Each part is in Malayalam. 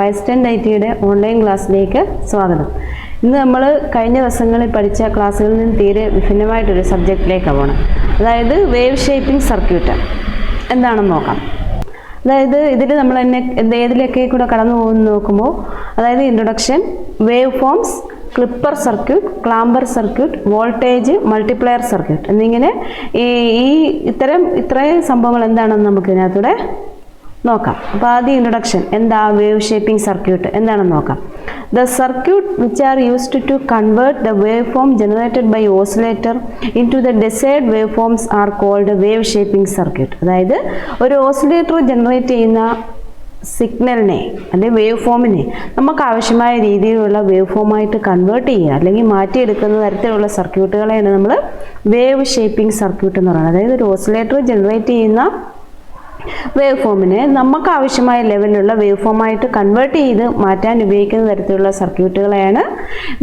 ഫയർസ്റ്റൺ ഐറ്റിയുടെ ഓൺലൈൻ ക്ലാസ്സിലേക്ക് സ്വാഗതം. ഇന്ന് നമ്മൾ കഴിഞ്ഞ ദിവസങ്ങളിൽ പഠിച്ച ക്ലാസ്സുകളിൽ നിന്ന് തീരെ വിഭിന്നമായിട്ടൊരു സബ്ജക്റ്റിലേക്കാണ് പോകണം. അതായത് വേവ് ഷേപ്പിംഗ് സർക്യൂട്ട് എന്താണെന്ന് നോക്കാം. അതായത് ഇതിൽ നമ്മൾ ഏതിലൊക്കെ കൂടെ കടന്നു പോകുന്നു നോക്കുമ്പോൾ, അതായത് introduction, wave forms, clipper circuit, clamper circuit, voltage, multiplier circuit എന്നിങ്ങനെ ഇത്രയും സംഭവങ്ങൾ എന്താണെന്ന് നമുക്ക് ഇതിനകത്തൂടെ നോക്കാം. അപ്പോൾ ആദ്യം ഇൻട്രൊഡക്ഷൻ, എന്താ വേവ് ഷേപ്പിംഗ് സർക്യൂട്ട് എന്താണെന്ന് നോക്കാം. The circuit which are used to convert the waveform generated by oscillator into the desired waveforms are called wave shaping circuit. അതായത് ഒരു ഓസിലേറ്റർ ജനറേറ്റ് ചെയ്യുന്ന സിഗ്നലിനെ അല്ലെങ്കിൽ വേവ് ഫോമിനെ നമുക്ക് ആവശ്യമായ രീതിയിലുള്ള വേവ് ഫോമായിട്ട് കൺവേർട്ട് ചെയ്യുക അല്ലെങ്കിൽ മാറ്റിയെടുക്കുന്ന തരത്തിലുള്ള സർക്യൂട്ടുകളെയാണ് നമ്മൾ വേവ് ഷേപ്പിംഗ് സർക്യൂട്ട് എന്ന് പറയുന്നത്. അതായത് ഒരു ഓസിലേറ്റർ ജനറേറ്റ് ചെയ്യുന്ന വേവ് ഫോമിനെ നമുക്ക് ആവശ്യമായ ലെവലിലുള്ള വേവ് ഫോമായിട്ട് കൺവേർട്ട് ചെയ്ത് മാറ്റാൻ ഉപയോഗിക്കുന്ന തരത്തിലുള്ള സർക്യൂട്ടുകളെയാണ്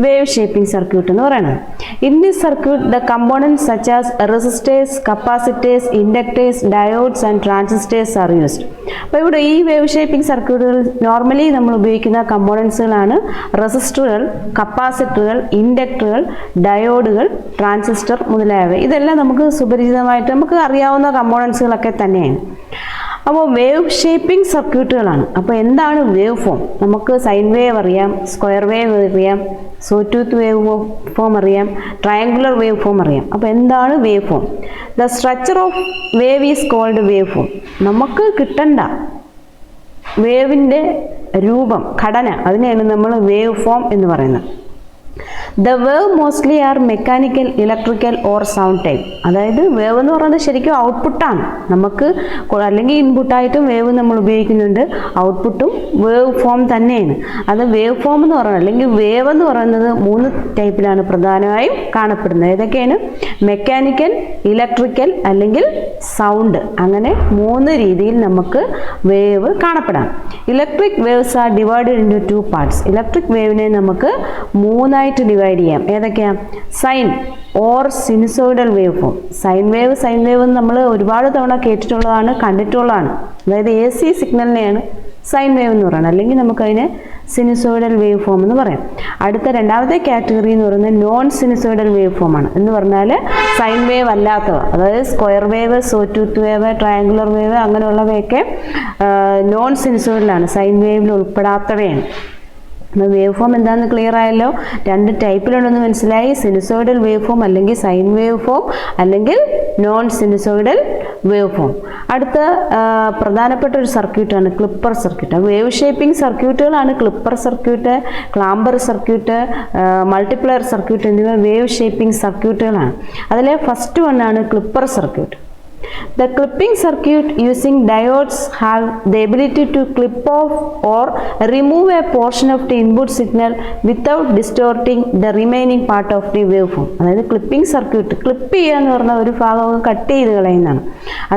വേവ് ഷേപ്പിംഗ് സർക്യൂട്ട് എന്ന് പറയുന്നത്. In this circuit the components such as resistors, capacitors, inductors, diodes and transistors are used. അപ്പോൾ ഇവിടെ ഈ വേവ് ഷേപ്പിംഗ് സർക്യൂട്ടുകൾ നോർമലി നമ്മൾ ഉപയോഗിക്കുന്ന കമ്പോണൻസുകളാണ് റെസിസ്റ്ററുകൾ, കപ്പാസിറ്ററുകൾ, ഇൻഡക്ടറുകൾ, ഡയോഡുകൾ, ട്രാൻസിസ്റ്റർ മുതലായവ. ഇതെല്ലാം നമുക്ക് സുപരിചിതമായിട്ട് നമുക്ക് അറിയാവുന്ന കമ്പോണൻസുകളൊക്കെ തന്നെയാണ്. അപ്പോൾ വേവ് ഷേപ്പിംഗ് സർക്യൂട്ടുകളാണ്. അപ്പോൾ എന്താണ് വേവ് ഫോം? നമുക്ക് സൈൻ വേവ് അറിയാം, സ്ക്വയർ വേവ് അറിയാം, സോടൂത്ത് വേവ് ഫോം അറിയാം, ട്രയാങ്കുലർ വേവ് ഫോം അറിയാം. അപ്പോൾ എന്താണ് wave form? The structure of wave is called wave form. നമുക്ക് കിട്ടേണ്ട വേവിൻ്റെ രൂപം, ഘടന, അതിനെയാണ് നമ്മൾ വേവ് ഫോം എന്ന് പറയുന്നത്. The wave mostly are mechanical, electrical or sound type. അതായത് വേവ് എന്ന് പറയുന്നത് ശരിക്കും ഔട്ട്പുട്ടാണ്. നമുക്ക് അല്ലെങ്കിൽ ഇൻപുട്ടായിട്ടും വേവ് നമ്മൾ ഉപയോഗിക്കുന്നുണ്ട്, ഔട്ട്പുട്ടും വേവ് ഫോം തന്നെയാണ്. അത് വേവ് ഫോം എന്ന് പറയുന്നത് അല്ലെങ്കിൽ വേവ് എന്ന് പറയുന്നത് 3 ടൈപ്പിലാണ് പ്രധാനമായും കാണപ്പെടുന്നത്. ഏതൊക്കെയാണ്? മെക്കാനിക്കൽ, ഇലക്ട്രിക്കൽ അല്ലെങ്കിൽ സൗണ്ട്. അങ്ങനെ 3 രീതിയിൽ നമുക്ക് വേവ് കാണപ്പെടാം. Electric waves are divided into 2 parts. Electric വേവിനെ നമുക്ക് 3 ഡിവൈഡ് ചെയ്യാം. ഏതൊക്കെയാ? Sine or sinusoidal wave form. Sine wave നമ്മൾ ഒരുപാട് തവണ കേട്ടിട്ടുള്ളതാണ്, കണ്ടിട്ടുള്ളതാണ്. അതായത് AC സിഗ്നലിനെയാണ് സൈൻ വേവ് എന്ന് പറയുന്നത്, അല്ലെങ്കിൽ നമുക്കതിനെ സിനുസോയിഡൽ വേവ് ഫോം എന്ന് പറയാം. അടുത്ത രണ്ടാമത്തെ കാറ്റഗറി എന്ന് പറയുന്നത് നോൺ സിനുസോയിഡൽ വേവ് ഫോം ആണ്. എന്ന് പറഞ്ഞാൽ സൈൻ വേവ് അല്ലാത്തവ, അതായത് square wave, sawtooth wave, triangular wave അങ്ങനെയുള്ളവയൊക്കെ നോൺ സിനുസോയിഡലാണ്, സൈൻ വേവിൽ ഉൾപ്പെടാത്തവയാണ്. അപ്പോൾ വേവ് ഫോം എന്താണെന്ന് ക്ലിയർ ആയല്ലോ. 2 ടൈപ്പിലുണ്ടെന്ന് മനസ്സിലായി. സിനുസോയിഡൽ വേവ് ഫോം അല്ലെങ്കിൽ സൈൻ വേവ് ഫോം, അല്ലെങ്കിൽ നോൺ സിനുസോയിഡൽ വേവ് ഫോം. അടുത്ത പ്രധാനപ്പെട്ട ഒരു സർക്യൂട്ടാണ് ക്ലിപ്പർ സർക്യൂട്ട്. വേവ് ഷേപ്പിംഗ് സർക്യൂട്ടുകളാണ് clipper circuit, clamper circuit, multiplier circuit എന്നിവ വേവ് ഷേപ്പിംഗ് സർക്യൂട്ടുകളാണ്. അതിലെ ഫസ്റ്റ് വണ്ണാണ് clipper circuit. The clipping circuit using diodes have the ability to clip off or remove a portion of the input signal without distorting the remaining part of the waveform. അതായത് ക്ലിപ്പിംഗ് സർക്യൂട്ട്, ക്ലിപ്പ് ചെയ്യുക എന്ന് പറഞ്ഞാൽ ഒരു ഭാഗം കട്ട് ചെയ്ത് കളയുന്നതാണ്.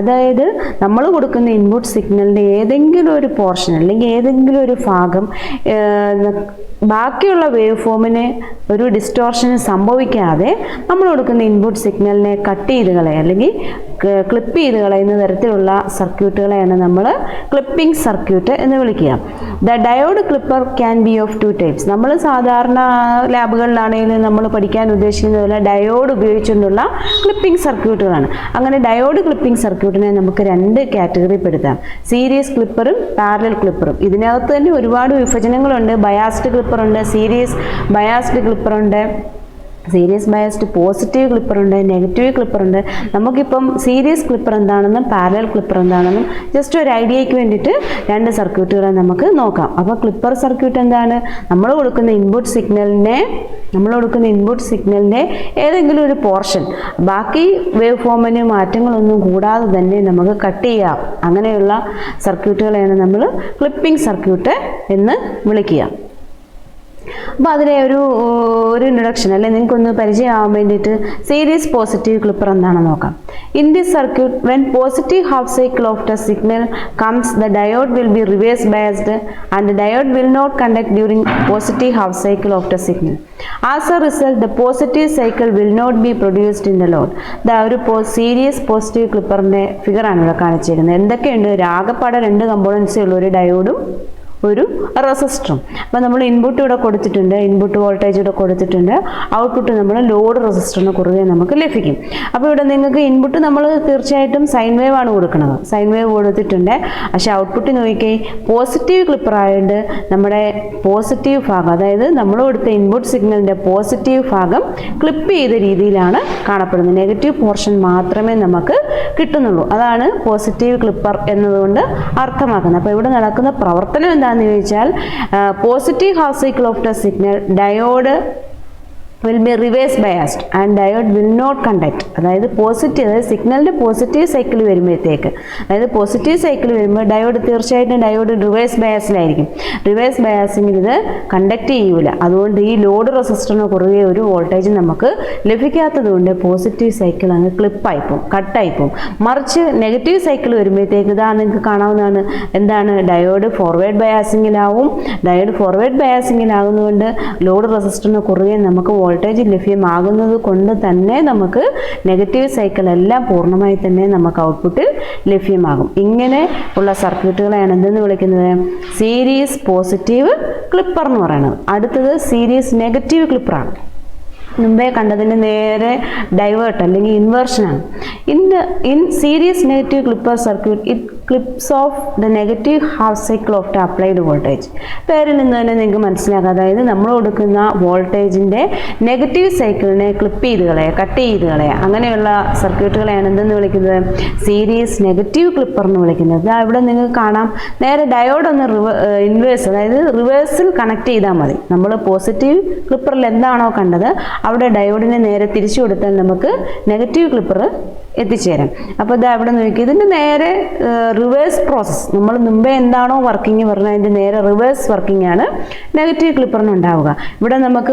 അതായത് നമ്മൾ കൊടുക്കുന്ന ഇൻപുട്ട് സിഗ്നലിൻ്റെ ഏതെങ്കിലും ഒരു പോർഷൻ അല്ലെങ്കിൽ ഏതെങ്കിലും ഒരു ഭാഗം ബാക്കിയുള്ള വേവ് ഫോമിന് ഒരു ഡിസ്റ്റോർഷന് സംഭവിക്കാതെ നമ്മൾ കൊടുക്കുന്ന ഇൻപുട്ട് സിഗ്നലിനെ കട്ട് ചെയ്ത് കളയുക അല്ലെങ്കിൽ ക്ലിപ്പ് ചെയ്ത് കളയുന്ന തരത്തിലുള്ള സർക്യൂട്ടുകളെയാണ് നമ്മൾ ക്ലിപ്പിംഗ് സർക്യൂട്ട് എന്ന് വിളിക്കുക. The diode clipper can be of 2 types. നമ്മൾ സാധാരണ ലാബുകളിലാണെങ്കിലും നമ്മൾ പഠിക്കാൻ ഉദ്ദേശിക്കുന്ന പോലെ ഡയോഡ് ഉപയോഗിച്ചുകൊണ്ടുള്ള ക്ലിപ്പിംഗ് സർക്യൂട്ടുകളാണ്. അങ്ങനെ ഡയോഡ് ക്ലിപ്പിംഗ് സർക്യൂട്ടിനെ നമുക്ക് 2 കാറ്റഗറിപ്പെടുത്താം. Series ക്ലിപ്പറും parallel ക്ലിപ്പറും. ഇതിനകത്ത് തന്നെ ഒരുപാട് വിഭജനങ്ങളുണ്ട്. ബയാസ്ഡ് ക്ലിപ്പർ ഉണ്ട്, സീരീസ് ബയാസ്ഡ് ക്ലിപ്പർ ഉണ്ട്, സീരീസ് ബയാസ്ഡ് പോസിറ്റീവ് ക്ലിപ്പർ ഉണ്ട്, നെഗറ്റീവ് ക്ലിപ്പർ ഉണ്ട്. നമുക്കിപ്പം സീരീസ് ക്ലിപ്പർ എന്താണെന്നും പാരലൽ ക്ലിപ്പർ എന്താണെന്നും ജസ്റ്റ് ഒരു ഐഡിയയ്ക്ക് വേണ്ടിയിട്ട് 2 സർക്യൂട്ടുകളെ നമുക്ക് നോക്കാം. അപ്പോൾ ക്ലിപ്പർ സർക്യൂട്ട് എന്താണ്? നമ്മൾ കൊടുക്കുന്ന ഇൻപുട്ട് സിഗ്നലിൻ്റെ ഏതെങ്കിലും ഒരു പോർഷൻ ബാക്കി വേവ് ഫോമിന് മാറ്റങ്ങളൊന്നും കൂടാതെ തന്നെ നമുക്ക് കട്ട് ചെയ്യാം. അങ്ങനെയുള്ള സർക്യൂട്ടുകളെയാണ് നമ്മൾ ക്ലിപ്പിംഗ് സർക്യൂട്ട് എന്ന് വിളിക്കുക. അപ്പോൾ അതിലെ ഒരു ഇൻട്രൊഡക്ഷൻ അല്ലെ നിങ്ങൾക്കൊന്ന് പരിചയമാകാൻ വേണ്ടിയിട്ട് സീരീസ് പോസിറ്റീവ് ക്ലിപ്പർ എന്താണെന്ന് നോക്കാം. In this circuit when positive half cycle of the signal comes the diode will be reverse biased and the diode will not conduct during positive half cycle of the signal. As a result the positive cycle will not be produced in the load. ഒരു സീരീസ് പോസിറ്റീവ് ക്ലിപ്പറിൻ്റെ ഫിഗറാണ് ഇവിടെ കാണിച്ചിരിക്കുന്നത്. എന്തൊക്കെയുണ്ട്? ആകെപ്പാടെ 2 കമ്പോണൻസേ ഉള്ളൂ, ഒരു ഡയോഡും ഒരു റെസിസ്റ്ററും. അപ്പോൾ നമ്മൾ ഇൻപുട്ട് ഇവിടെ കൊടുത്തിട്ടുണ്ട്, ഇൻപുട്ട് വോൾട്ടേജ് ഇവിടെ കൊടുത്തിട്ടുണ്ട്, ഔട്ട്പുട്ട് നമ്മൾ ലോഡ് റെസിസ്റ്ററിന് കുറുകെ നമുക്ക് ലഭിക്കും. അപ്പോൾ ഇവിടെ നിങ്ങൾക്ക് ഇൻപുട്ട് നമ്മൾ തീർച്ചയായിട്ടും സൈൻ വേവ് ആണ് കൊടുക്കുന്നത്, സൈൻ വേവ് കൊടുത്തിട്ടുണ്ട്. പക്ഷേ ഔട്ട്പുട്ട് നോക്കിക്കേ, പോസിറ്റീവ് ക്ലിപ്പർ ആയതുകൊണ്ട് നമ്മുടെ പോസിറ്റീവ് ഭാഗം, അതായത് നമ്മൾ കൊടുത്ത ഇൻപുട്ട് സിഗ്നലിൻ്റെ പോസിറ്റീവ് ഭാഗം ക്ലിപ്പ് ചെയ്ത രീതിയിലാണ് കാണപ്പെടുന്നത്. നെഗറ്റീവ് പോർഷൻ മാത്രമേ നമുക്ക് കിട്ടുന്നുള്ളൂ. അതാണ് പോസിറ്റീവ് ക്ലിപ്പർ എന്നതുകൊണ്ട് അർത്ഥമാക്കുന്നത്. അപ്പോൾ ഇവിടെ നടക്കുന്ന പ്രവർത്തനം എന്താണെന്ന് ചോദിച്ചാൽ, positive half cycle of the signal diode will be reverse biased and diode will not conduct. അതായത് സിഗ്നലിൻ്റെ പോസിറ്റീവ് സൈക്കിൾ വരുമ്പോഴത്തേക്ക്, അതായത് പോസിറ്റീവ് സൈക്കിൾ വരുമ്പോൾ ഡയോഡ് തീർച്ചയായിട്ടും ഡയോഡ് റിവേഴ്സ് ബയാസിലായിരിക്കും. റിവേഴ്സ് ബയാസിങ്ങിൽ ഇത് കണ്ടക്ട് ചെയ്യൂല. അതുകൊണ്ട് ഈ ലോഡ് റെസിസ്റ്ററിന് കുറുകെ ഒരു വോൾട്ടേജ് നമുക്ക് ലഭിക്കാത്തത് കൊണ്ട് പോസിറ്റീവ് സൈക്കിൾ അങ്ങ് ക്ലിപ്പായിപ്പോവും, കട്ടായിപ്പോവും. മറിച്ച് നെഗറ്റീവ് സൈക്കിൾ വരുമ്പോഴത്തേക്ക് ഇതാണ് നിങ്ങൾക്ക് കാണാവുന്നതാണ്. എന്താണ്? ഡയോഡ് ഫോർവേഡ് ബയാസിങ്ങിലാവും. ഡയോഡ് ഫോർവേഡ് ബയാസിങ്ങിലാകുന്നതുകൊണ്ട് ലോഡ് റെസിസ്റ്ററിന് കുറുകെ നമുക്ക് വോൾട്ടേജ് ലഭ്യമാകുന്നത് കൊണ്ട് തന്നെ നമുക്ക് നെഗറ്റീവ് സൈക്കിൾ എല്ലാം പൂർണ്ണമായി തന്നെ നമുക്ക് ഔട്ട്പുട്ടിൽ ലഭ്യമാകും. ഇങ്ങനെ ഉള്ള സർക്യൂട്ടുകളെയാണ് എന്തെന്ന് വിളിക്കുന്നത്? സീരീസ് പോസിറ്റീവ് ക്ലിപ്പർ എന്ന് പറയുന്നത്. അടുത്തത് സീരീസ് നെഗറ്റീവ് ക്ലിപ്പറാണ്. മുമ്പേ കണ്ടതിന് നേരെ ഡൈവേർട്ട് അല്ലെങ്കിൽ ഇൻവേർഷനാണ്. In series negative clipper circuit it clips off the negative half cycle of the applied voltage. പേരിൽ നിന്ന് തന്നെ നിങ്ങൾക്ക് മനസ്സിലാക്കാം. അതായത് നമ്മൾ കൊടുക്കുന്ന വോൾട്ടേജിൻ്റെ നെഗറ്റീവ് സൈക്കിളിനെ ക്ലിപ്പ് ചെയ്ത് കളയുക, കട്ട് ചെയ്ത് കളയുക. അങ്ങനെയുള്ള സർക്യൂട്ടുകളെയാണ് എന്തെന്ന് വിളിക്കുന്നത്? സീരീസ് നെഗറ്റീവ് ക്ലിപ്പർ എന്ന് വിളിക്കുന്നത്. ഇവിടെ നിങ്ങൾക്ക് കാണാം, നേരെ ഡയോഡ് ഒന്ന് ഇൻവേഴ്സ്, അതായത് റിവേഴ്സിൽ കണക്ട് ചെയ്താൽ മതി. നമ്മൾ പോസിറ്റീവ് ക്ലിപ്പറിൽ എന്താണോ കണ്ടത് അവിടെ ഡയോഡിനെ നേരെ തിരിച്ചു കൊടുത്താൽ നമുക്ക് നെഗറ്റീവ് ക്ലിപ്പർ എത്തിച്ചേരാം. അപ്പോൾ ഇത് അവിടെ നോക്കി, ഇതിൻ്റെ നേരെ റിവേഴ്സ് പ്രോസസ്സ്, നമ്മൾ മുമ്പേ എന്താണോ വർക്കിംഗ് പറഞ്ഞാൽ അതിൻ്റെ നേരെ റിവേഴ്സ് വർക്കിംഗ് ആണ് നെഗറ്റീവ് ക്ലിപ്പറിന് ഉണ്ടാവുക. ഇവിടെ നമുക്ക്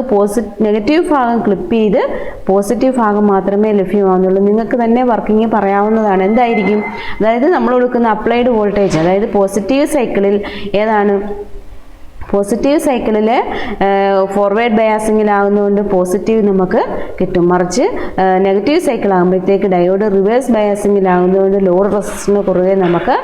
നെഗറ്റീവ് ഭാഗം ക്ലിപ്പ് ചെയ്ത് പോസിറ്റീവ് ഭാഗം മാത്രമേ ലഭ്യമാവുന്നുള്ളൂ. നിങ്ങൾക്ക് തന്നെ വർക്കിംഗ് പറയാവുന്നതാണ്. എന്തായിരിക്കും? അതായത് നമ്മൾ കൊടുക്കുന്ന അപ്ലൈഡ് വോൾട്ടേജ്, അതായത് പോസിറ്റീവ് സൈക്കിളിൽ ഏതാണ്? പോസിറ്റീവ് സൈക്കിളിൽ ഫോർവേഡ് ബയാസിങ്ങിലാകുന്നതുകൊണ്ട് പോസിറ്റീവ് നമുക്ക് കിട്ടും. മറിച്ച് നെഗറ്റീവ് സൈക്കിൾ ആകുമ്പോഴത്തേക്ക് ഡയോഡ് റിവേഴ്സ് ബയാസിങ്ങിലാകുന്നതുകൊണ്ട് ലോഡ് റെസിസ്റ്ററിന് കുറുകെ നമുക്ക്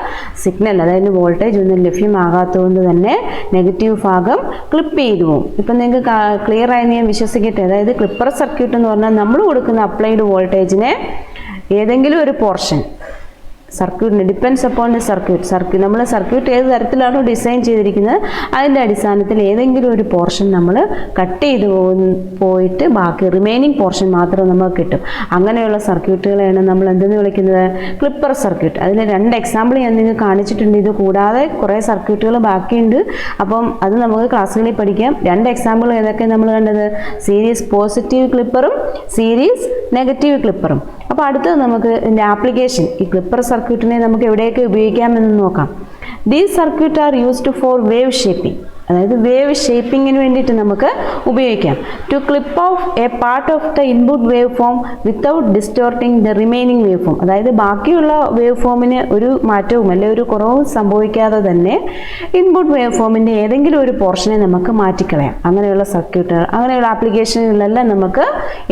സിഗ്നൽ, അതായത് വോൾട്ടേജ് ഒന്നും ലഭ്യമാകാത്തതുകൊണ്ട് തന്നെ നെഗറ്റീവ് ഭാഗം ക്ലിപ്പ് ചെയ്തു പോകും. ഇപ്പം നിങ്ങൾക്ക് ക്ലിയർ ആയെന്ന് ഞാൻ വിശ്വസിക്കട്ടെ. അതായത് ക്ലിപ്പർ സർക്യൂട്ട് എന്ന് പറഞ്ഞാൽ നമ്മൾ കൊടുക്കുന്ന അപ്ലൈഡ് വോൾട്ടേജിനെ ഏതെങ്കിലും ഒരു പോർഷൻ സർക്യൂട്ടിന് ഡിപ്പെൻഡ്സ് അപ്പോൺ ദി സർക്യൂട്ട് നമ്മൾ സർക്യൂട്ട് ഏത് തരത്തിലാണോ ഡിസൈൻ ചെയ്തിരിക്കുന്നത് അതിൻ്റെ അടിസ്ഥാനത്തിൽ ഏതെങ്കിലും ഒരു പോർഷൻ നമ്മൾ കട്ട് ചെയ്ത് പോയിട്ട് ബാക്കി റിമൈനിങ് പോർഷൻ മാത്രം നമുക്ക് കിട്ടും. അങ്ങനെയുള്ള സർക്യൂട്ടുകളെയാണ് നമ്മൾ എന്തെന്ന് വിളിക്കുന്നത്? Clipper circuit. അതിൽ 2 എക്സാമ്പിൾ ഞാൻ നിങ്ങൾക്ക് കാണിച്ചിട്ടുണ്ട്. ഇത് കൂടാതെ കുറേ സർക്യൂട്ടുകൾ ബാക്കിയുണ്ട്. അപ്പം അത് നമുക്ക് ക്ലാസ്സുകളിൽ പഠിക്കാം. 2 എക്സാമ്പിൾ ഏതൊക്കെ നമ്മൾ കണ്ടത്? സീരീസ് പോസിറ്റീവ് ക്ലിപ്പറും സീരീസ് നെഗറ്റീവ് ക്ലിപ്പറും. അപ്പോൾ അടുത്തത് നമുക്ക് ഇതിൻ്റെ ആപ്ലിക്കേഷൻ, ഈ ക്ലിപ്പർ സർക്യൂട്ടിനെ നമുക്ക് എവിടെയൊക്കെ ഉപയോഗിക്കാമെന്ന് നോക്കാം. These circuit are used for wave shaping. അതായത് വേവ് ഷേപ്പിങ്ങിന് വേണ്ടിയിട്ട് നമുക്ക് ഉപയോഗിക്കാം. To clip off a part of the input wave form without distorting the remaining wave form. അതായത് ബാക്കിയുള്ള വേവ് ഫോമിന് ഒരു മാറ്റവും അല്ലെ ഒരു കുറവും സംഭവിക്കാതെ തന്നെ ഇൻപുട്ട് വേവ് ഫോമിൻ്റെ ഏതെങ്കിലും ഒരു പോർഷനെ നമുക്ക് മാറ്റിക്കളയാം. അങ്ങനെയുള്ള സർക്യൂട്ടുകൾ, അങ്ങനെയുള്ള ആപ്ലിക്കേഷനുകളിലെല്ലാം നമുക്ക്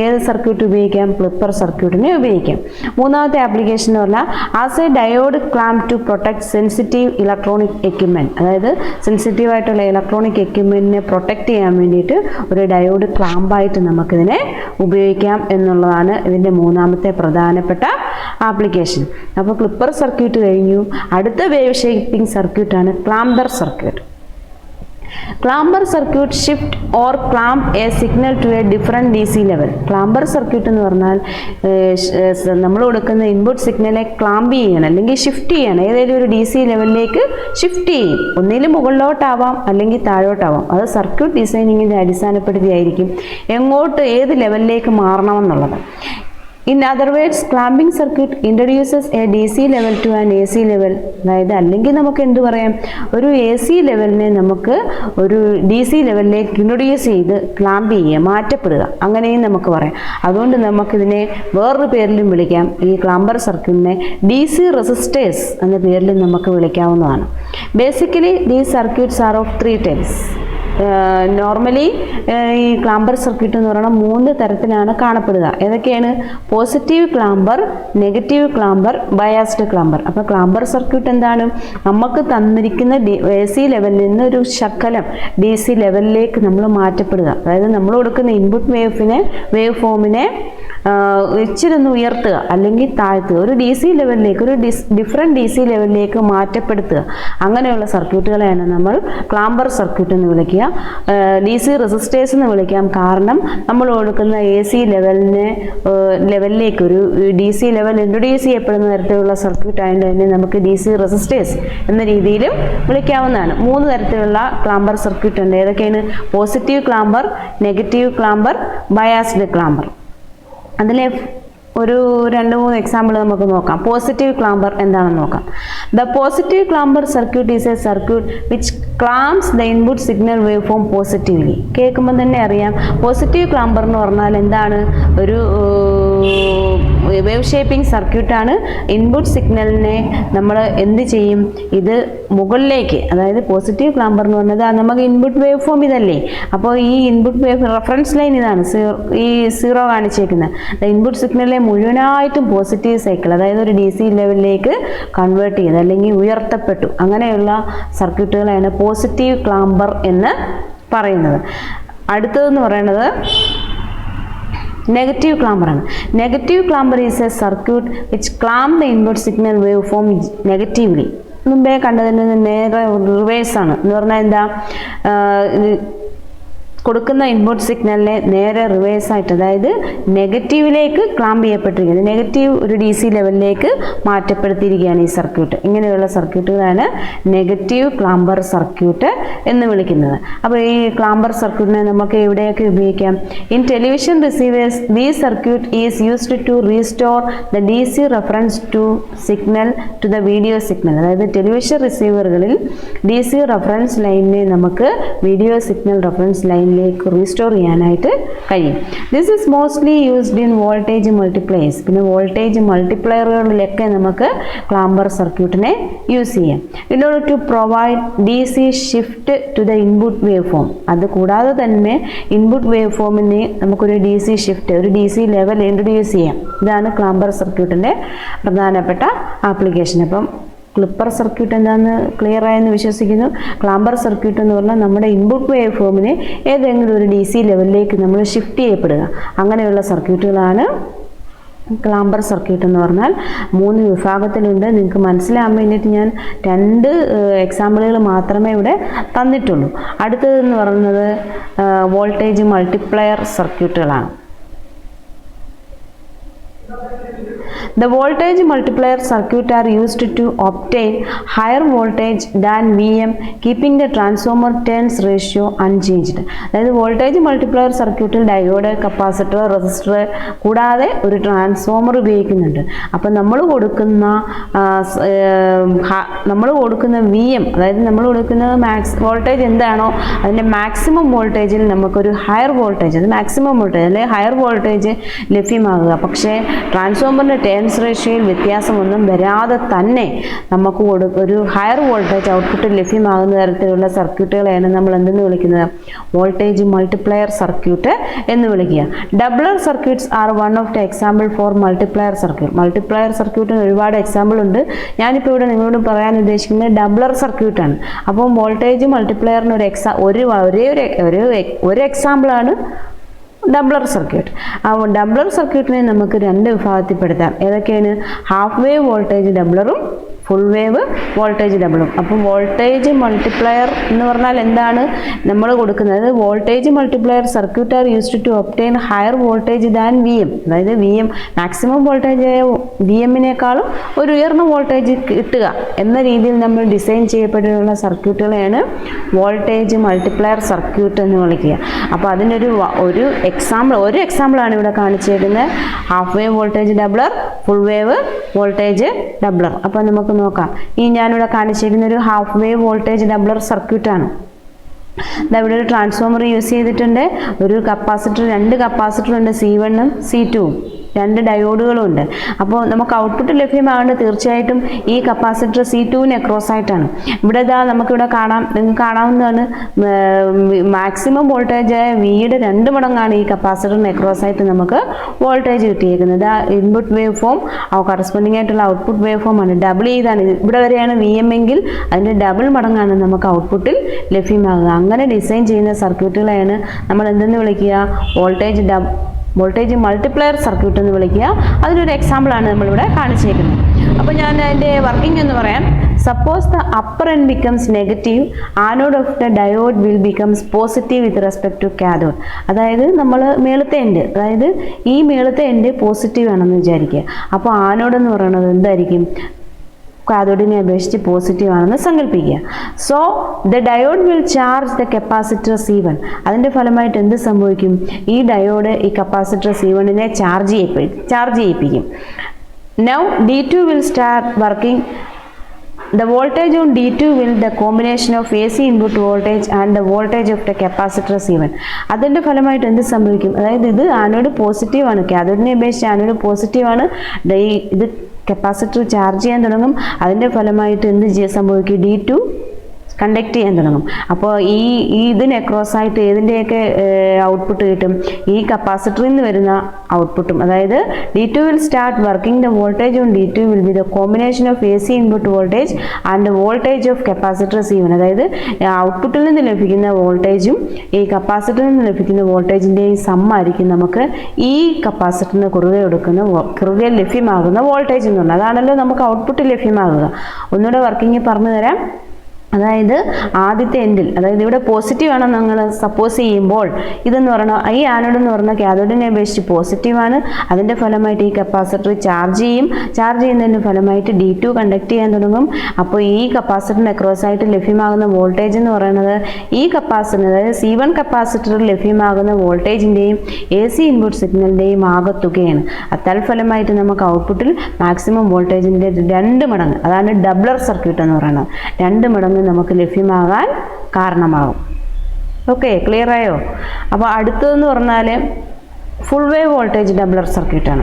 ഏത് സർക്യൂട്ട് ഉപയോഗിക്കാം? ക്ലിപ്പർ സർക്യൂട്ടിനെ ഉപയോഗിക്കാം. മൂന്നാമത്തെ ആപ്ലിക്കേഷൻ എന്ന് പറഞ്ഞാൽ as a diode clamp to protect sensitive electronic equipment. അതായത് സെൻസിറ്റീവായിട്ടുള്ള ഇലക്ട്രോണിക് എക്യുപ്മെൻറ്റിനെ പ്രൊട്ടക്റ്റ് ചെയ്യാൻ വേണ്ടിയിട്ട് ഒരു ഡയോഡ് ക്ലാമ്പായിട്ട് നമുക്കിതിനെ ഉപയോഗിക്കാം എന്നുള്ളതാണ് ഇതിൻ്റെ മൂന്നാമത്തെ പ്രധാനപ്പെട്ട ആപ്ലിക്കേഷൻ. അപ്പോൾ ക്ലിപ്പർ സർക്യൂട്ട് കഴിഞ്ഞു. അടുത്ത വേവ് ഷേപ്പിംഗ് സർക്യൂട്ടാണ് clamper circuit. Clamper circuit shift or clamp a signal to a different DC level. Clamper circuit എന്ന് പറഞ്ഞാൽ നമ്മൾ കൊടുക്കുന്ന ഇൻപുട്ട് സിഗ്നലെ ക്ലാമ്പ് ചെയ്യണം അല്ലെങ്കിൽ ഷിഫ്റ്റ് ചെയ്യണം, ഏതെങ്കിലും ഒരു DC ലെവലിലേക്ക് ഷിഫ്റ്റ് ചെയ്യും. ഒന്നിലും മുകളിലോട്ടാവാം അല്ലെങ്കിൽ താഴോട്ടാവാം. അത് സർക്യൂട്ട് ഡിസൈനിങ്ങിൻ്റെ അടിസ്ഥാനപ്പെടുത്തിയായിരിക്കും എങ്ങോട്ട് ഏത് ലെവലിലേക്ക് മാറണമെന്നുള്ളത്. In other words, clamping circuit introduces a DC level to an AC level. അതായത് അല്ലെങ്കിൽ നമുക്ക് എന്ത് പറയാം, ഒരു AC ലെവലിനെ നമുക്ക് ഒരു DC ലെവലിലേക്ക് ഇൻട്രൊഡ്യൂസ് ചെയ്ത് ക്ലാമ്പ് ചെയ്യുക, മാറ്റപ്പെടുക, അങ്ങനെയും നമുക്ക് പറയാം. അതുകൊണ്ട് നമുക്കിതിനെ വേറൊരു പേരിലും വിളിക്കാം. ഈ ക്ലാമ്പർ സർക്യൂട്ടിനെ DC റെസിസ്റ്റേഴ്സ് എന്ന പേരിലും നമുക്ക് വിളിക്കാവുന്നതാണ്. Basically these circuits are of 3 types. Normally ഈ ക്ലാമ്പർ സർക്യൂട്ട് എന്ന് പറയുന്നത് 3 തരത്തിലാണ് കാണപ്പെടുക. ഏതൊക്കെയാണ്? Positive clamper, negative clamper, biased clamper. അപ്പോൾ ക്ലാമ്പർ സർക്യൂട്ട് എന്താണ്? നമുക്ക് തന്നിരിക്കുന്ന AC ലെവലിൽ നിന്ന് ഒരു ശകലം DC ലെവലിലേക്ക് നമ്മൾ മാറ്റപ്പെടുക. അതായത് നമ്മൾ കൊടുക്കുന്ന ഇൻപുട്ട് വേവ് ഫോമിനെ ഇച്ചിരി ഒന്ന് ഉയർത്തുക അല്ലെങ്കിൽ താഴ്ത്തുക, ഒരു DC ലെവലിലേക്ക്, ഒരു ഡിഫറെൻറ്റ് DC ലെവലിലേക്ക് മാറ്റപ്പെടുത്തുക. അങ്ങനെയുള്ള സർക്യൂട്ടുകളെയാണ് നമ്മൾ ക്ലാമ്പർ സർക്യൂട്ട് എന്ന് വിളിക്കുക. DC റെസിസ്റ്റേഴ്സ് എന്ന് വിളിക്കാം. കാരണം നമ്മൾ കൊടുക്കുന്ന AC ലെവലിലേക്ക് ഒരു DC ലെവൽ ഇൻട്രൊഡ്യൂസ് ചെയ്യപ്പെടുന്ന തരത്തിലുള്ള സർക്യൂട്ട് ആയതുകൊണ്ട് തന്നെ നമുക്ക് DC റെസിസ്റ്റേഴ്സ് എന്ന രീതിയിലും വിളിക്കാവുന്നതാണ്. 3 തരത്തിലുള്ള ക്ലാമ്പർ സർക്യൂട്ട് ഉണ്ട്. ഏതൊക്കെയാണ്? Positive clamper, negative clamper, biased clamper. അതിലെ ഒരു 2-3 എക്സാമ്പിൾ നമുക്ക് നോക്കാം. പോസിറ്റീവ് ക്ലാമ്പർ എന്താണെന്ന് നോക്കാം. The positive clamper circuit is a circuit which clams the input signal wave form positively. കേൾക്കുമ്പോൾ തന്നെ അറിയാം പോസിറ്റീവ് ക്ലാമ്പർ എന്ന് പറഞ്ഞാൽ എന്താണ്? ഒരു വേവ് ഷേപ്പിംഗ് സർക്യൂട്ടാണ്. ഇൻപുട്ട് സിഗ്നലിനെ നമ്മൾ എന്ത് ചെയ്യും? ഇത് മുകളിലേക്ക്, അതായത് പോസിറ്റീവ് ക്ലാമ്പർ എന്ന് പറഞ്ഞത് നമുക്ക് ഇൻപുട്ട് വേവ് ഫോം ഇതല്ലേ, അപ്പോൾ ഈ ഇൻപുട്ട് വേവ് റെഫറൻസ് ലൈൻ ഇതാണ്, ഈ 0 കാണിച്ചേക്കുന്നത്. ഇൻപുട്ട് സിഗ്നലിനെ മുഴുവനായിട്ടും പോസിറ്റീവ് സൈക്കിൾ, അതായത് ഒരു DC ലെവലിലേക്ക് കൺവേർട്ട് ചെയ്ത് അല്ലെങ്കിൽ ഉയർത്തപ്പെട്ടു. അങ്ങനെയുള്ള സർക്യൂട്ടുകളാണ് പോസിറ്റീവ് ക്ലാമ്പർ എന്ന് പറയുന്നത്. അടുത്തതെന്ന് പറയുന്നത് നെഗറ്റീവ് ക്ലാമ്പർ ആണ്. Negative clamper is a circuit which clamp the input signal wave form negatively. മുമ്പേ കണ്ടതിന് നേരെ റിവേഴ്സാണ് എന്ന് പറഞ്ഞാൽ എന്താ? കൊടുക്കുന്ന ഇൻപുട്ട് സിഗ്നലിനെ നേരെ റിവേഴ്സായിട്ട്, അതായത് നെഗറ്റീവിലേക്ക് ക്ലാമ്പ് ചെയ്യപ്പെട്ടിരിക്കുന്നത്, നെഗറ്റീവ് ഒരു DC ലെവലിലേക്ക് മാറ്റപ്പെടുത്തിയിരിക്കുകയാണ് ഈ സർക്യൂട്ട്. ഇങ്ങനെയുള്ള സർക്യൂട്ടുകളാണ് നെഗറ്റീവ് ക്ലാമ്പർ സർക്യൂട്ട് എന്ന് വിളിക്കുന്നത്. അപ്പോൾ ഈ ക്ലാമ്പർ സർക്യൂട്ടിനെ നമുക്ക് എവിടെയൊക്കെ ഉപയോഗിക്കാം? In television receivers these circuit is used to restore the DC reference to signal to the video signal. അതായത് ടെലിവിഷൻ റിസീവറുകളിൽ DC റെഫറൻസ് ലൈനിനെ നമുക്ക് video signal reference line restore ചെയ്യാനായിട്ട് കഴിയും. This is mostly used in voltage multipliers. പിന്നെ വോൾട്ടേജ് മൾട്ടിപ്ലയറുകളിലൊക്കെ നമുക്ക് ക്ലാമ്പർ സർക്യൂട്ടിനെ യൂസ് ചെയ്യാം. In order to provide DC shift to the input wave form. അത് കൂടാതെ തന്നെ ഇൻപുട്ട് വേവ് ഫോമിനെ നമുക്കൊരു DC ഷിഫ്റ്റ്, ഒരു DC ലെവൽ ഇൻട്രൊഡ്യൂസ് ചെയ്യാം. ഇതാണ് ക്ലാമ്പർ സർക്യൂട്ടിൻ്റെ പ്രധാനപ്പെട്ട ആപ്ലിക്കേഷൻ. അപ്പം ക്ലിപ്പർ സർക്യൂട്ട് എന്താണെന്ന് ക്ലിയർ ആയെന്ന് വിശ്വസിക്കുന്നു. ക്ലാമ്പർ സർക്യൂട്ട് എന്ന് പറഞ്ഞാൽ നമ്മുടെ ഇൻപുട്ട് വേവ് ഫോമിനെ ഏതെങ്കിലും ഒരു DC ലെവലിലേക്ക് നമ്മൾ ഷിഫ്റ്റ് ചെയ്യപ്പെടുക. അങ്ങനെയുള്ള സർക്യൂട്ടുകളാണ് ക്ലാമ്പർ സർക്യൂട്ട് എന്ന് പറഞ്ഞാൽ. 3 വിഭാഗത്തിലുണ്ട്. നിങ്ങൾക്ക് മനസ്സിലാകാൻ വേണ്ടിയിട്ട് ഞാൻ 2 എക്സാമ്പിളുകൾ മാത്രമേ ഇവിടെ തന്നിട്ടുള്ളൂ. അടുത്തതെന്ന് പറയുന്നത് വോൾട്ടേജ് മൾട്ടിപ്ലയർ സർക്യൂട്ടുകളാണ്. The voltage multiplier circuit are used to obtain higher voltage than Vm, keeping the transformer turns ratio unchanged. അതായത് വോൾട്ടേജ് മൾട്ടിപ്ലയർ സർക്യൂട്ടിൽ ഡയോഡ്, കപ്പാസിറ്റർ, റെസിസ്റ്റർ കൂടാതെ ഒരു ട്രാൻസ്ഫോമർ ഉപയോഗിക്കുന്നുണ്ട്. അപ്പം നമ്മൾ കൊടുക്കുന്ന Vm, അതായത് നമ്മൾ കൊടുക്കുന്ന വോൾട്ടേജ് എന്താണോ അതിൻ്റെ മാക്സിമം വോൾട്ടേജിൽ നമുക്കൊരു ഹയർ വോൾട്ടേജ്, അത് മാക്സിമം വോൾട്ടേജ് അല്ലെങ്കിൽ ഹയർ വോൾട്ടേജ് ലഭ്യമാകുക. പക്ഷേ ട്രാൻസ്ഫോമറിൻ്റെ ടേൺസ് റേഷ്യോയിൽ വ്യത്യാസമൊന്നും വരാതെ തന്നെ നമുക്ക് ഒരു ഹയർ വോൾട്ടേജ് ഔട്ട്പുട്ട് ലഭ്യമാകുന്ന തരത്തിലുള്ള സർക്യൂട്ടുകളെയാണ് നമ്മൾ എന്തെന്ന് വിളിക്കുന്നത്? വോൾട്ടേജ് മൾട്ടിപ്ലയർ സർക്യൂട്ട് എന്ന് വിളിക്കുക. Doubler circuits are one of the example for multiplier circuit. Multiplier സർക്യൂട്ടിന് ഒരുപാട് എക്സാമ്പിൾ ഉണ്ട്. ഞാനിപ്പോൾ ഇവിടെ നിങ്ങളോട് പറയാൻ ഉദ്ദേശിക്കുന്നത് ഡബ്ലർ സർക്യൂട്ടാണ്. അപ്പോൾ വോൾട്ടേജ് മൾട്ടിപ്ലയറിന് ഒരു എക്സാമ്പിളാണ് ഡബ്ലർ സർക്യൂട്ട്. ആ ഡബ്ലർ സർക്യൂട്ടിനെ നമുക്ക് 2 വിഭാഗത്തിൽപ്പെടുത്താം. ഏതൊക്കെയാണ്? ഹാഫ് വേവ് വോൾട്ടേജ് ഡബ്ലറും ഫുൾ വേവ് വോൾട്ടേജ് ഡബിളും. അപ്പം വോൾട്ടേജ് മൾട്ടിപ്ലയർ എന്ന് പറഞ്ഞാൽ എന്താണ് നമ്മൾ കൊടുക്കുന്നത്? Voltage multiplier circuit are used to obtain higher voltage than Vm. അതായത് Vm മാക്സിമം വോൾട്ടേജ് Vmനേക്കാളും ഒരു ഉയർന്ന വോൾട്ടേജ് കിട്ടുക എന്ന രീതിയിൽ നമ്മൾ ഡിസൈൻ ചെയ്യപ്പെട്ടിട്ടുള്ള സർക്യൂട്ടുകളെയാണ് വോൾട്ടേജ് മൾട്ടിപ്ലയർ സർക്യൂട്ട് എന്ന് വിളിക്കുക. അപ്പോൾ അതിനൊരു എക്സാമ്പിളാണ് ഇവിടെ കാണിച്ചിരിക്കുന്നത്. Half wave voltage doubler, full wave voltage doubler. അപ്പോൾ നമുക്ക് നോക്കാം. ഈ ഞാനിവിടെ കാണിച്ചിരിക്കുന്ന ഒരു ഹാഫ് വേവ് വോൾട്ടേജ് ഡബ്ലർ സർക്യൂട്ടാണ്. ഇവിടെ ഒരു ട്രാൻസ്ഫോമർ യൂസ് ചെയ്തിട്ടുണ്ട്. ഒരു കപ്പാസിറ്റർ, 2 കപ്പാസിറ്റർ ഉണ്ട്, C1ഉം C2ഉം. രണ്ട് ഡയോഡുകളും ഉണ്ട്. അപ്പോൾ നമുക്ക് ഔട്ട്പുട്ട് ലഭ്യമാകേണ്ടത് തീർച്ചയായിട്ടും ഈ കപ്പാസിറ്റർ C2ന് അക്രോസ് ആയിട്ടാണ്. ഇവിടെ നമുക്കിവിടെ കാണാം, നിങ്ങൾക്ക് കാണാവുന്നതാണ്, മാക്സിമം വോൾട്ടേജ് വിയുടെ 2 മടങ്ങാണ് ഈ കപ്പാസിറ്ററിന് അക്രോസ് ആയിട്ട് നമുക്ക് വോൾട്ടേജ് കിട്ടിയേക്കുന്നത്. ഇൻപുട്ട് വേവ് ഫോം കറസ്പോണ്ടിങ് ആയിട്ടുള്ള ഔട്ട്പുട്ട് വേവ് ഫോം ആണ്. ഡബിൾ ചെയ്താണ്, ഇവിടെ വരെയാണ് VM എങ്കിൽ അതിൻ്റെ ഡബിൾ മടങ്ങാണ് നമുക്ക് ഔട്ട്പുട്ടിൽ ലഭ്യമാകുക. അങ്ങനെ ഡിസൈൻ ചെയ്യുന്ന സർക്യൂട്ടുകളെയാണ് നമ്മൾ എന്തെന്ന് വിളിക്കുക? വോൾട്ടേജ് മൾട്ടിപ്ലയർ സർക്യൂട്ട് എന്ന് വിളിക്കുക. അതിനൊരു എക്സാമ്പിളാണ് നമ്മളിവിടെ കാണിച്ചേക്കുന്നത്. അപ്പോൾ ഞാൻ അതിൻ്റെ വർക്കിംഗ് എന്ന് പറയാം. Suppose the upper end becomes negative, anode of the diode will becomes positive with respect to cathode. അതായത് നമ്മൾ മേളത്തെ എൻഡ്, അതായത് ഈ മേളത്തെ എൻഡ് പോസിറ്റീവ് ആണെന്ന് വിചാരിക്കുക. അപ്പോൾ ആനോഡ് എന്ന് പറയുന്നത് എന്തായിരിക്കും? കാഥോഡിനെ അപേക്ഷിച്ച് പോസിറ്റീവ് ആണെന്ന് സങ്കല്പിക്കുക. So the diode will charge the capacitor C1. അതിൻ്റെ ഫലമായിട്ട് എന്ത് സംഭവിക്കും? ഈ ഡയോഡ് ഈ കപ്പാസിറ്റർ C1നെ ചാർജ് ചെയ്യിപ്പിക്കും. Now D2 will start working. The voltage on D2 will the combination of AC input voltage and the voltage of the capacitor C1. അതിൻ്റെ ഫലമായിട്ട് എന്ത് സംഭവിക്കും? അതായത് ഇത് ആനോഡ് പോസിറ്റീവ് ആണ്, കാഥോഡിനെ അപേക്ഷിച്ച് ആനോഡ് പോസിറ്റീവ് ആണ്. ഇത് കപ്പാസിറ്റർ ചാർജ് ചെയ്യാൻ തുടങ്ങും. അതിൻ്റെ ഫലമായിട്ട് എന്ത് സംഭവിക്കും? D2 കണ്ടക്ട് ചെയ്യാൻ തുടങ്ങും. അപ്പോൾ ഇതിന് അക്രോസ് ആയിട്ട് ഏതിൻ്റെയൊക്കെ ഔട്ട്പുട്ട് കിട്ടും? ഈ കപ്പാസിറ്ററിൽ നിന്ന് വരുന്ന ഔട്ട്പുട്ടും. അതായത് D2 will start working. The voltage on D2 will be the combination of AC input voltage and the voltage of capacitor C1. അതായത് ഔട്ട്പുട്ടിൽ നിന്ന് ലഭിക്കുന്ന വോൾട്ടേജും ഈ കപ്പാസിറ്ററിൽ നിന്ന് ലഭിക്കുന്ന വോൾട്ടേജിൻ്റെയും സമ്മായിരിക്കും നമുക്ക് ഈ കപ്പാസിറ്ററിന് കുറുകെ ലഭ്യമാകുന്ന വോൾട്ടേജ് എന്ന് പറഞ്ഞാൽ. അതാണല്ലോ നമുക്ക് ഔട്ട്പുട്ട് ലഭ്യമാകുക. ഒന്നുകൂടെ വർക്കിംഗ് പറഞ്ഞു തരാം. അതായത് ആദ്യത്തെ എൻഡിൽ, അതായത് ഇവിടെ പോസിറ്റീവ് ആണെന്ന് നിങ്ങൾ സപ്പോസ് ചെയ്യുമ്പോൾ ഇതെന്ന് പറഞ്ഞാൽ ഈ ആനോഡ് എന്ന് പറഞ്ഞാൽ കാഥോഡിനെ അപേക്ഷിച്ച് പോസിറ്റീവാണ്. അതിൻ്റെ ഫലമായിട്ട് ഈ കപ്പാസിറ്റർ ചാർജ് ചെയ്യുന്നതിൻ്റെ ഫലമായിട്ട് D2 കണ്ടക്ട് ചെയ്യാൻ തുടങ്ങും. അപ്പോൾ ഈ കപ്പാസിറ്ററിന് അക്രോസ് ആയിട്ട് ലഭ്യമാകുന്ന വോൾട്ടേജ് എന്ന് പറയുന്നത് ഈ കപ്പാസിറ്റർ, അതായത് C1 കപ്പാസിറ്ററിൽ ലഭ്യമാകുന്ന വോൾട്ടേജിൻ്റെയും AC ഇൻപുട്ട് സിഗ്നലിൻ്റെയും ആകെത്തുകയാണ്. തൽഫലമായിട്ട് നമുക്ക് ഔട്ട്പുട്ടിൽ മാക്സിമം വോൾട്ടേജിൻ്റെ 2 മടങ്ങ്, അതാണ് ഡബ്ലർ സർക്യൂട്ട് എന്ന് പറയുന്നത്, 2 മടങ്ങ് നമുക്ക് ലഭ്യമാകാൻ കാരണമാകും. ഓക്കെ, ക്ലിയർ ആയോ? അപ്പോൾ അടുത്തതെന്ന് പറഞ്ഞാൽ ഫുൾ വേവ് വോൾട്ടേജ് ഡബ്ലർ സർക്യൂട്ടാണ്.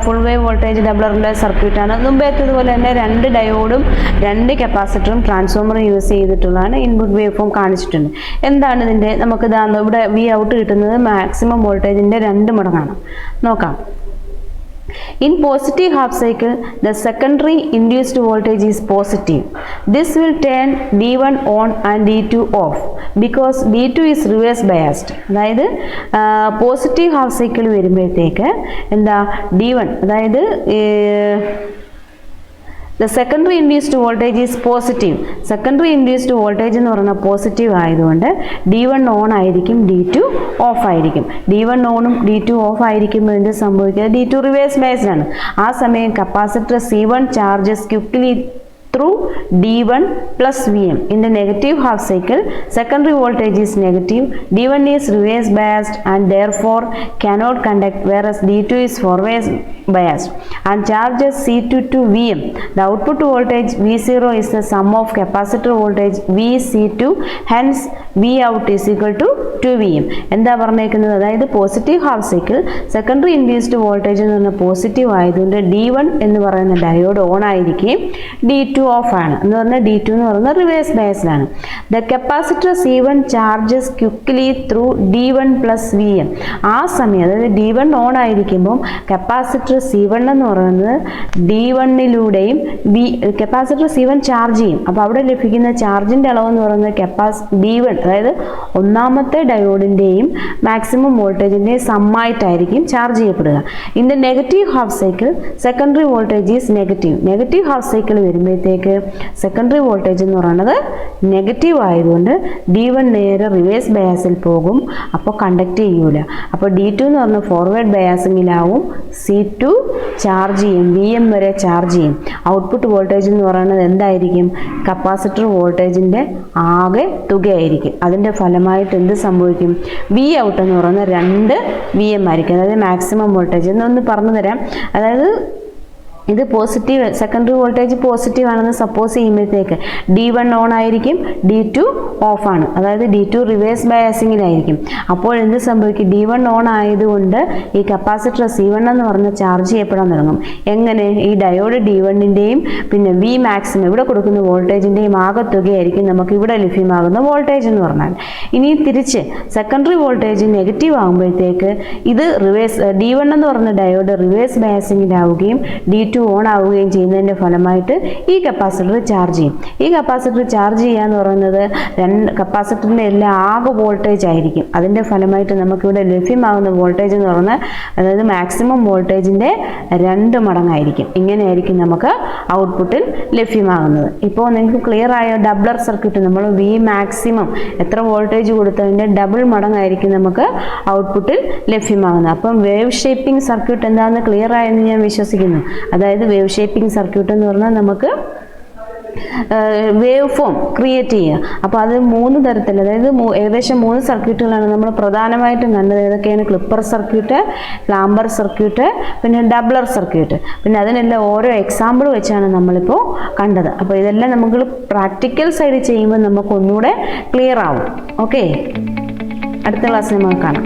ഫുൾ വേവ് വോൾട്ടേജ് ഡബ്ലറിൻ്റെ സർക്യൂട്ടാണ്. മുമ്പേത്തതുപോലെ തന്നെ 2 ഡയോഡും 2 കപ്പാസിറ്ററും ട്രാൻസ്ഫോമറും യൂസ് ചെയ്തിട്ടുള്ളതാണ്. ഇൻപുട്ട് വേവ് ഫോം കാണിച്ചിട്ടുണ്ട്. എന്താണ് ഇതിൻ്റെ? നമുക്ക് ഇവിടെ വി ഔട്ട് കിട്ടുന്നത് മാക്സിമം വോൾട്ടേജിൻ്റെ 2 മടങ്ങാണ്. നോക്കാം. In positive half cycle, the secondary induced voltage is positive. This will turn D1 on and D2 off because D2 is reverse biased. അതായത് പോസിറ്റീവ് ഹാഫ് സൈക്കിൾ വരുമ്പോഴത്തേക്ക് എന്താ D1, അതായത് the secondary induced voltage is positive. Secondary induced voltage എന്ന് പറയുന്നത് പോസിറ്റീവ് ആയതുകൊണ്ട് D1 ഓൺ ആയിരിക്കും, D2 ഓഫ് ആയിരിക്കും. D1 ഓണും D2 ഓഫ് ആയിരിക്കുമ്പോൾ എന്ത് സംഭവിക്കുക? D2 റിവേഴ്സ് ബയസ്ഡ് ആണ്. ആ സമയം capacitor C1 charges quickly through D1 plus Vm. In the negative half cycle, secondary voltage is negative, D1 is reverse biased and therefore cannot conduct, whereas D2 is forward biased and charges C2 to Vm. The output voltage V0 is the sum of capacitor voltage VC2, hence V out is equal to 2Vm. എന്താ പറഞ്ഞേക്കുന്നത്? അതായത് positive half cycle secondary induced voltage എന്ന് പറഞ്ഞാൽ പോസിറ്റീവ് ആയതുകൊണ്ട് D1 എന്ന് പറയുന്ന ഡയോഡ് ഓൺ ആയിരിക്കും, D2 ഓഫ് ആണ് എന്ന് പറഞ്ഞാൽ D2 എന്ന് പറയുന്നത് reverse biased. The capacitor C1 charges quickly through D1 plus Vm. ആ സമയം, അതായത് D1 ഓൺ ആയിരിക്കുമ്പോൾ കപ്പാസിറ്റർ C1 എന്ന് പറയുന്നത് D1ലൂടെയും കപ്പാസിറ്റർ C1 ചാർജ് ചെയ്യും. അപ്പോൾ അവിടെ ലഭിക്കുന്ന ചാർജിൻ്റെ അളവെന്ന് പറയുന്നത് D1, അതായത് ഒന്നാമത്തെ ഡയോഡിൻ്റെയും മാക്സിമം വോൾട്ടേജിൻ്റെയും സമ്മായിട്ടായിരിക്കും ചാർജ് ചെയ്യപ്പെടുക. In the negative half cycle secondary voltage is negative. Negative half cycle വരുമ്പോഴത്തേക്ക് സെക്കൻഡറി വോൾട്ടേജ് എന്ന് പറയുന്നത് നെഗറ്റീവ് ആയതുകൊണ്ട് D1 നേരെ റിവേഴ്സ് ബയാസിൽ പോകും, അപ്പോൾ കണ്ടക്ട് ചെയ്യൂല. അപ്പോൾ D2 എന്ന് പറഞ്ഞാൽ ഫോർവേഡ് ബയാസിങ്ങിലാവും, C2 ചാർജ് ചെയ്യും, Vm വരെ ചാർജ് ചെയ്യും. ഔട്ട്പുട്ട് വോൾട്ടേജ് എന്ന് പറയുന്നത് എന്തായിരിക്കും? കപ്പാസിറ്റർ വോൾട്ടേജിൻ്റെ ആകെ തുകയായിരിക്കും. അതിൻ്റെ ഫലമായിട്ട് എന്ത് സംഭവിക്കും? വി ഔട്ട് എന്ന് പറയുന്നത് 2 Vm ആയിരിക്കും, അതായത് മാക്സിമം വോൾട്ടേജ്. എന്നൊന്ന് പറഞ്ഞു തരാം. അതായത് ഇത് പോസിറ്റീവ്, സെക്കൻഡറി വോൾട്ടേജ് പോസിറ്റീവ് ആണെന്ന് സപ്പോസ് ചെയ്യുമ്പോഴത്തേക്ക് D1 ഓൺ ആയിരിക്കും, D2 ഓഫ് ആണ്, അതായത് D2 റിവേഴ്സ് ബയാസിങ്ങിലായിരിക്കും. അപ്പോൾ എന്ത് സംഭവിക്കും? D1 ഓൺ ആയതുകൊണ്ട് ഈ കപ്പാസിറ്റർ C1 എന്ന് പറഞ്ഞ ചാർജ് ചെയ്യപ്പെടാൻ തുടങ്ങും. എങ്ങനെ? ഈ ഡയോഡ് D1ൻ്റെയും പിന്നെ V മാക്സിമം ഇവിടെ കൊടുക്കുന്ന വോൾട്ടേജിൻ്റെയും ആകെത്തുകയായിരിക്കും നമുക്ക് ഇവിടെ ലഭ്യമാകുന്ന വോൾട്ടേജ് എന്ന് പറഞ്ഞാൽ. ഇനി തിരിച്ച് സെക്കൻഡറി വോൾട്ടേജ് നെഗറ്റീവ് ആകുമ്പോഴത്തേക്ക് ഇത് റിവേഴ്സ് D1 എന്ന് പറഞ്ഞ ഡയോഡ് റിവേഴ്സ് ബയാസിങ്ങിലാവുകയും D2 ഓൺ ആവുകയും ചെയ്യുന്നതിൻ്റെ ഫലമായിട്ട് ഈ കപ്പാസിറ്റർ ചാർജ് ചെയ്യും. ഈ കപ്പാസിറ്റർ ചാർജ് ചെയ്യുക എന്ന് പറയുന്നത് കപ്പാസിറ്ററിൻ്റെ എല്ലാ ആകെ വോൾട്ടേജ് ആയിരിക്കും. അതിൻ്റെ ഫലമായിട്ട് നമുക്കിവിടെ ലഭ്യമാകുന്ന വോൾട്ടേജ് എന്ന് പറയുന്നത് അതായത് മാക്സിമം വോൾട്ടേജിൻ്റെ 2 മടങ്ങായിരിക്കും. ഇങ്ങനെയായിരിക്കും നമുക്ക് ഔട്ട്പുട്ടിൽ ലഭ്യമാകുന്നത്. ഇപ്പോൾ നിങ്ങൾക്ക് ക്ലിയർ ആയ ഡബ്ലർ സർക്യൂട്ട് നമ്മൾ V മാക്സിമം എത്ര വോൾട്ടേജ് കൊടുത്തതിൻ്റെ ഡബിൾ മടങ്ങായിരിക്കും നമുക്ക് ഔട്ട്പുട്ടിൽ ലഭ്യമാകുന്നത്. അപ്പം വേവ് ഷേപ്പിംഗ് സർക്യൂട്ട് എന്താണെന്ന് ക്ലിയർ ആയെന്ന് ഞാൻ വിശ്വസിക്കുന്നു. അതായത് വേവ് ഷേപ്പിംഗ് സർക്യൂട്ട് എന്ന് പറഞ്ഞാൽ നമുക്ക് വേവ് ഫോം ക്രിയേറ്റ് ചെയ്യുക. അപ്പോൾ അത് 3 തരത്തിൽ, അതായത് ഏകദേശം 3 സർക്യൂട്ടുകളാണ് നമ്മൾ പ്രധാനമായിട്ടും കണ്ടത്. ഏതൊക്കെയാണ്? ക്ലിപ്പർ സർക്യൂട്ട്, ക്ലാമ്പർ സർക്യൂട്ട്, പിന്നെ ഡബ്ലർ സർക്യൂട്ട്. പിന്നെ അതിനെല്ലാം ഓരോ എക്സാമ്പിൾ വെച്ചാണ് നമ്മളിപ്പോൾ കണ്ടത്. അപ്പോൾ ഇതെല്ലാം നമുക്ക് പ്രാക്ടിക്കൽ സൈഡ് ചെയ്യുമ്പോൾ നമുക്ക് ഒന്നുകൂടെ ക്ലിയർ ആവും. ഓക്കെ, അടുത്ത ക്ലാസ്സിൽ നമുക്ക് കാണാം.